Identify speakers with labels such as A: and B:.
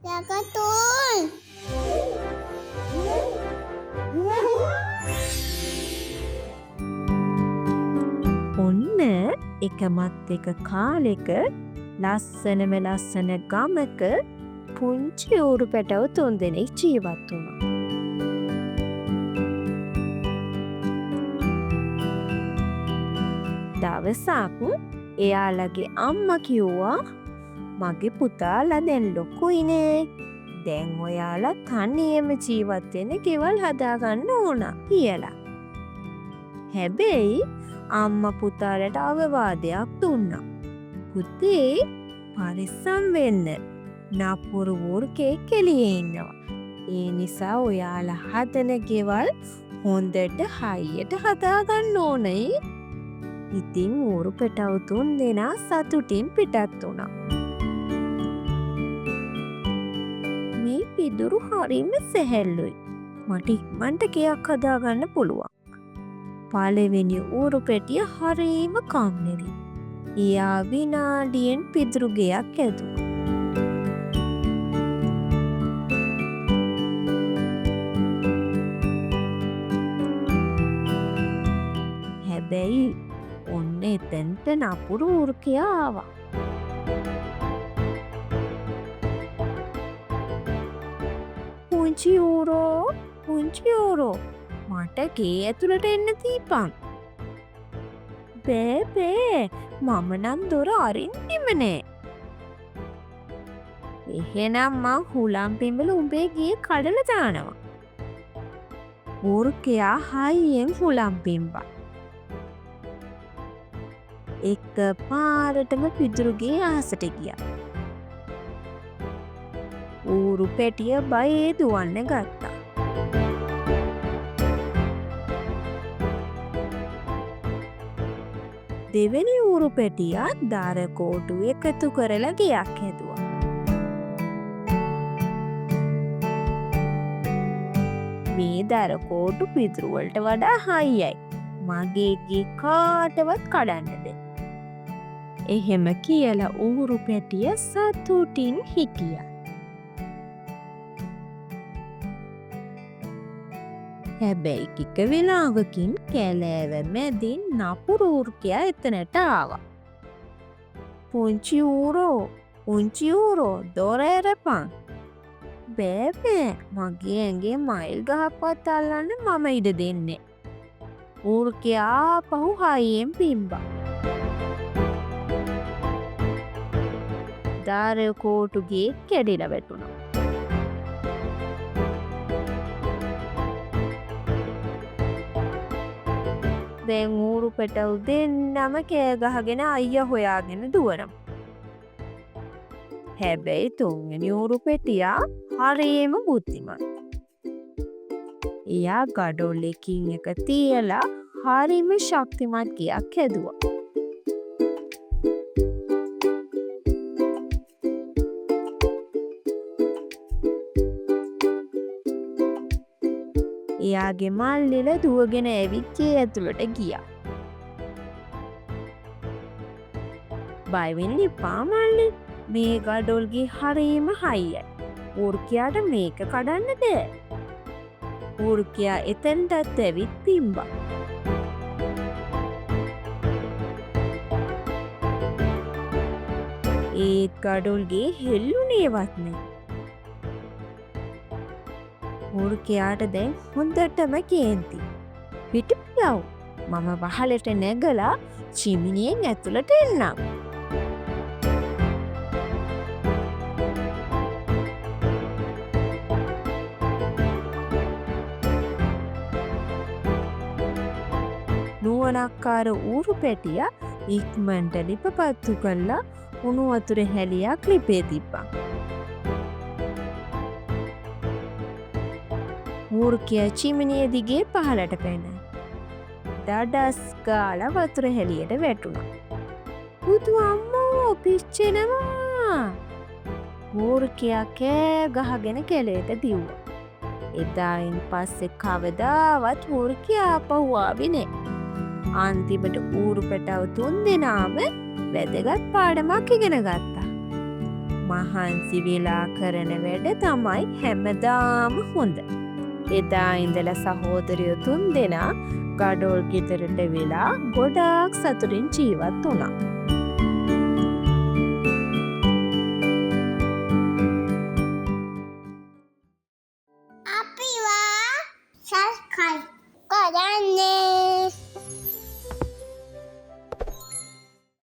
A: යකතුන්
B: ඔන්න එකමත් එක කාලෙක ලස්සනම ලස්සන ගමක පුංචි ඌරු පැටව 3 දෙනෙක් ජීවත් වුණා. දවසක් එයාලගේ අම්මා කිව්වා මගේ පුතාලා දැන් ලොකුයිනේ. දැන් ඔයාලා තනියම ජීවත් වෙන්න ගෙවල් හදාගන්න ඕන කියලා. හැබැයි අම්මා පුතාලට අවවාදයක් දුන්නා. පුතේ පරිස්සම් වෙන්න. නපුරු වෘකෙක් එළියේ ඉන්නවා. ඒ නිසා ඔයාලා හදන ගෙවල් හොඳට හයියට හදාගන්න ඕනේ. ඉතින් ඌරු පැටව 3 දෙනා සතුටින් පිටත් වුණා. මේ පිදුරු හරිම සැහැල්ලුයි. මට ඉක්මනට ගෙයක් හදාගන්න පුළුවන්. පළවෙනි ඌරු පැටිය හරිම කම්මැලි. එයා විනාඩියෙන් පිදුරු ගෙයක් හැදුවා. හැබැයි ඔන්න එතෙන්ට නපුරු ඌරුකයා ආවා. පුංචි ඌරෝ මට ගේ ඇතුළට එන්න දීපන්. බෑ මම නම් දොර අරින්නෙම නෑ. එහෙනම් මං හුලම් පිඹල උඹේ ගේ කඩලා දානවා. ඌරුකයා හයියෙන් හුලම් පිම්බා. එක පාරටම පිදුරුගේ අහසට ගියා. ඌරු පැටිය බයේ දුවන්න ගත්තා. දෙවෙනි ඌරු පැටියා දාර කෝටු එකතු කරලා ගෙයක් හැදුවා. මේ දාර කෝටු පිදුරු වලට වඩා හයියයි. මගේ ගේ කාටවත් කඩන්න බෑ. එහෙම කියලා ඌරු පැටිය සතුටින් හිටියා. හැබැයි ටික වෙලාවකින් කැලෑව මැදින් නපුරු ඌරුකයා එතනට ආවා. පුංචි ඌරෝ දොර ඇරපන්. බෑ මගේ ඇඟේ මයිල් ගහක්වත් අල්ලන්න මම ඉඩ දෙන්නේ. ඌරුකයා ආපහු හයියෙන් පිම්බා. දාර කෝටුගේ කැඩිලා වැටුණා. දැන් ඌරු පැටව් දෙන්නම කෑ ගහගෙන අයියා හොයාගෙන දුවනවා. හැබැයි 3 වෙනි ඌරු පැටියා හරිම බුද්ධිමත්. එයා ගඩොල් එකින් එක තියලා හරිම ශක්තිමත් ගෙයක් හැදුවා. එයාගේ මල්ලිල දුවගෙන ඇවිත් ගේ ඇතුළට ගියා. බය වෙන්න එපා මල්ලි. මේ ගඩොල්ගේ හරිම හයියයි. ඌරුකයාට මේක කඩන්න බෑ. ඌරුකයා එතෙන්ටත් ඇවිත් පිම්බා. ඒත් ගඩොල්ගේ හෙල්ලුනේවත් නෑ. ඌරුකයාට දැන් හොඳටම කේන්ති. පිටිපියව් මම වහලට නැගලා චිමිනියෙන් ඇතුළට එන්නම්. නුවණක්කාර ඌරු පැටියා ඉක්මනට ලිප පත්තු කරලා උණු වතුර හැලියක් ලිපේ තිබ්බා. ඌරුකයා චිමිනිය දිගේ පහළට පැන. දඩස් ගාලා වතුර හැලියට වැටුණා. පුතු අම්මෝ පිච්චෙනවා. ඌරුකයා කෑ ගහගෙන කැලේට දිව්වා. එදායින් පස්සේ කවදාවත් ඌරුකයා ආපහු ආවේ නෑ. අන්තිමට ඌරු පැටව 3 දෙනාම වැදගත් පාඩමක් ඉගෙන ගත්තා. මහන්සි වෙලා කරන වැඩ තමයි හැමදාම හොඳ. එදා ඉඳලා සහෝදරයෝ 3 දෙනා ගඩොල් ගෙදරට වෙලා ගොඩාක් සතුටින් ජීවත් වුණා.